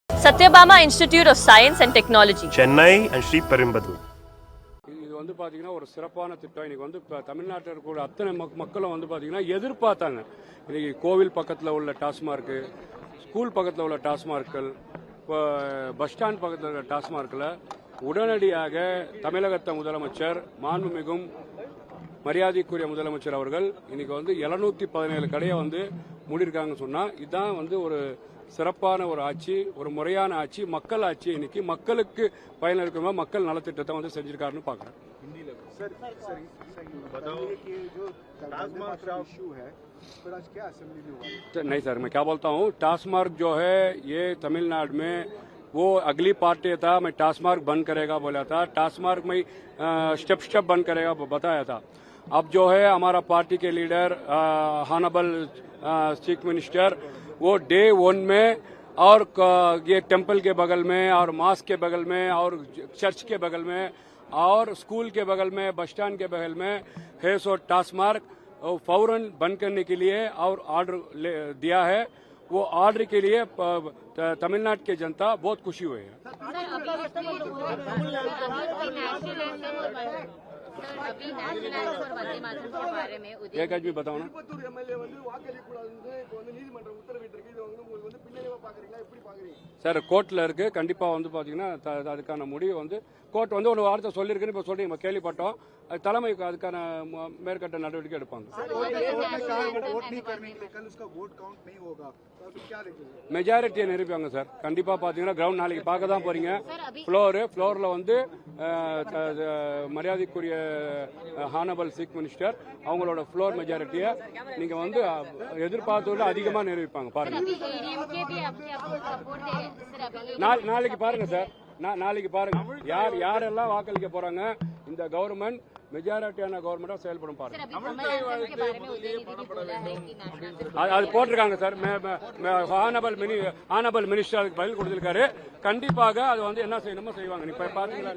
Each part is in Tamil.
Satyabama Institute of Science and Technology, Chennai and Sri Perimbadu. இது வந்து பாத்தீங்கன்னா ஒரு சிறப்பான திட்டம். இன்னைக்கு வந்து தமிழ்நாட்டில் இருக்கிற அத்தனை மக்களும் வந்து பாத்தீங்கன்னா எதிர்பார்த்தாங்க. இன்னைக்கு கோவில் பக்கத்தில் உள்ள டாஸ்மார்க்கு, ஸ்கூல் பக்கத்தில் உள்ள டாஸ்மார்க்கள், பஸ் ஸ்டாண்ட் பக்கத்தில் உள்ள டாஸ்மார்க்கில் உடனடியாக தமிழகத்த முதலமைச்சர் மாண்புமிகும் மரியாதைக்குரிய முதலமைச்சர் அவர்கள் இன்னைக்கு வந்து 717 கடையை வந்து மூடிருக்காங்கன்னு சொன்னா இதுதான் வந்து ஒரு சிறப்பான ஒரு ஆட்சி, ஒரு முறையான ஆட்சி, மக்கள் ஆட்சி. இன்னைக்கு மக்களுக்கு பயனளிக்கிற மக்கள் நலத்திட்டத்தை வந்து செஞ்சிருக்காருன்னு பாக்குறேன். नहीं सर, मैं क्या बोलता हूँ, टास्मार्क जो है ये तमिलनाडु में वो अगली पार्टी था, मैं टास्मार्क बंद करेगा बोला था, टास्मार्क में स्टेप बंद करेगा बताया था. अब जो है हमारा पार्टी के लीडर हॉनरेबल चीफ मिनिस्टर वो डे 1 में और ये टेम्पल के बगल में और मॉस्क के बगल में और चर्च के बगल में और स्कूल के बगल में बस स्टैंड के बगल में है सो टास्मार्क फौरन बंद करने के लिए और ऑर्डर दिया है. वो ऑर्डर के लिए तमिलनाडु की जनता बहुत खुशी हुई है. एक आज भी बताओ ना. சார் கோர்ட்ல இருக்கு, கண்டிப்பா வந்து பாத்தீங்கன்னா அதுக்கான முடிவு வந்து கோர்ட் வந்து ஒரு வார்த்தை சொல்லிருக்குன்னு இப்ப சொல்றீங்க, கேள்விப்பட்டோம். தலைமைக்கு அதுக்கான மேற்கட்ட நடவடிக்கை எடுப்பாங்க. மெஜாரிட்டியை நிரூபிப்பாங்க சார். கண்டிப்பா பாத்தீங்கன்னா கிரவுண்ட் நாளைக்கு பார்க்க தான் போறீங்க. ஃப்ளோர்ல வந்து மரியாதைக்குரிய ஹானரபிள் சீஃப் மினிஸ்டர் அவங்களோட ஃப்ளோர் மெஜாரிட்டியை நீங்க வந்து எதிர்பார்த்தோட அதிகமா நிரூபிப்பாங்க. பாருங்க, நாளைக்கு பாருங்க சார், நாளைக்கு பாருங்க யாரெல்லாம் வாக்களிக்க போறாங்க. இந்த கவர்மெண்ட் மெஜாரிட்டியான கவர்மெண்டா செயல்படும் பாருங்க. அது போட்டிருக்காங்க சார். ஆனரபிள் மினிஸ்டர் அதுக்கு பதில் கொடுத்திருக்காரு. கண்டிப்பாக அது வந்து என்ன செய்யணுமோ செய்வாங்க. இப்ப பாத்தீங்களா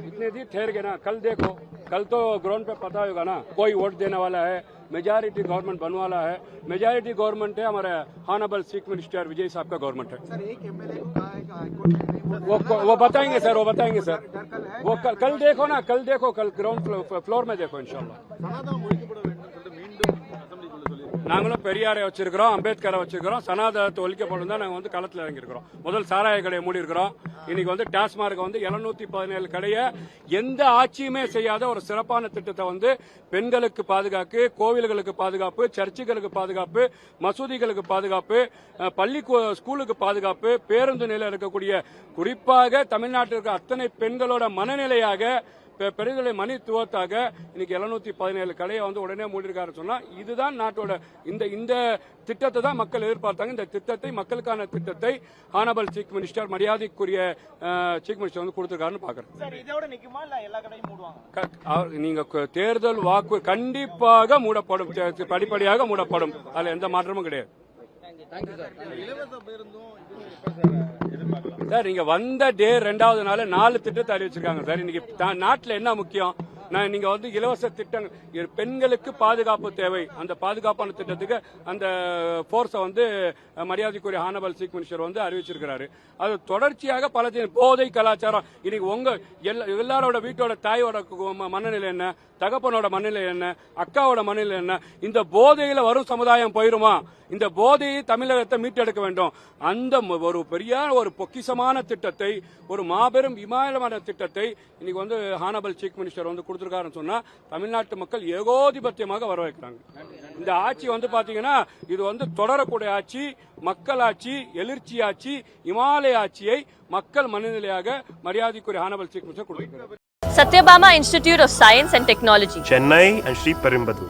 इतने दिन ठहर गए ना, कल देखो, कल तो ग्राउंड पे पता होगा ना कोई वोट देने वाला है, मेजॉरिटी गवर्नमेंट बनने वाला है. मेजॉरिटी गवर्नमेंट है हमारे हॉनरेबल चीफ मिनिस्टर विजय साहब का गवर्नमेंट है. सर एक एमएलए को कहा है कि हाईकोर्ट में वो बताएंगे सर, वो बताएंगे सर. वो कल देखो ना, कल देखो, कल ग्राउंड फ्लोर में देखो इंशाल्लाह. நாங்களும் பெரியாரை வச்சிருக்கிறோம், அம்பேத்கரை வச்சிருக்கிறோம். சனாதனத்தை ஒழிக்கப்படும் தான் நாங்கள் வந்து களத்தில் இறங்கியிருக்கிறோம். முதல் சாராய கடையை மூடி இருக்கிறோம். இன்னைக்கு வந்து டாஸ்மார்க் வந்து 717 கடையை எந்த ஆட்சியுமே செய்யாத ஒரு சிறப்பான திட்டத்தை வந்து பெண்களுக்கு பாதுகாப்பு, கோவில்களுக்கு பாதுகாப்பு, சர்ச்சுகளுக்கு பாதுகாப்பு, மசூதிகளுக்கு பாதுகாப்பு, பள்ளி ஸ்கூலுக்கு பாதுகாப்பு, பேருந்து நிலையில் இருக்கக்கூடிய குறிப்பாக தமிழ்நாட்டில் அத்தனை பெண்களோட மனநிலையாக பெண்களை மனித்துவத்தாக இன்னைக்கு 717 கடையை வந்து உடனே மூடிருக்காரு சொன்னா இதுதான் நாட்டோட இந்த திட்டத்தை தான் மக்கள் எதிர்பார்த்தாங்க. இந்த திட்டத்தை மக்களுக்கான திட்டத்தை ஹானரபிள் சீஃப் மினிஸ்டர் மரியாதைக்குரிய சீஃப் மினிஸ்டர் வந்து கொடுத்திருக்காருன்னு பாக்குறேன். நீங்க தேர்தல் வாக்கு கண்டிப்பாக மூடப்படும், படிப்படியாக மூடப்படும், அதுல எந்த மாற்றமும் கிடையாது. சார் நீங்க வந்த டே 2வது நாள் 4 திட்டத்தை அறிவிச்சிருக்காங்க சார். இன்னைக்கு நாட்டில் என்ன முக்கியம், நீங்க வந்து இலவச திட்டங்கள், பெண்களுக்கு பாதுகாப்பு தேவை, அந்த பாதுகாப்பான திட்டத்துக்கு அந்த போர்ஸை வந்து மரியாதைக்குரிய ஹானரபிள் சீஃப் மினிஸ்டர் வந்து அறிவிச்சிருக்கிறாரு. அது தொடர்ச்சியாக பல போதை கலாச்சாரம். இன்னைக்கு உங்க எல்லாரோட வீட்டோட தாயோட மனநிலை என்ன, தகப்பனோட மனநிலை என்ன, அக்காவோட மனநிலை என்ன, இந்த போதையில வரும் சமுதாயம் போயிருமா? இந்த போதையை தமிழகத்தை மீட்டெடுக்க வேண்டும். அந்த ஒரு பெரிய ஒரு பொக்கிசமான திட்டத்தை, ஒரு மாபெரும் விமானமான திட்டத்தை இன்னைக்கு வந்து ஹானரபிள் சீஃப் மினிஸ்டர் வந்து கொடுத்திருக்காருன்னு சொன்னா தமிழ்நாட்டு மக்கள் ஏகோதிபத்தியமாக வரவேற்கிறாங்க. இந்த ஆட்சி வந்து பாத்தீங்கன்னா இது வந்து தொடரக்கூடிய ஆட்சி, மக்கள் ஆட்சி, எழுச்சி ஆட்சி, இமாலய ஆட்சியை மக்கள் மனநிலையாக மரியாதைக்குரிய ஹானரபிள் சீஃப் மினிஸ்டர் கொடுத்திருக்கிறார். Satyabama Institute of Science and Technology, Chennai and Sri Perimbadu.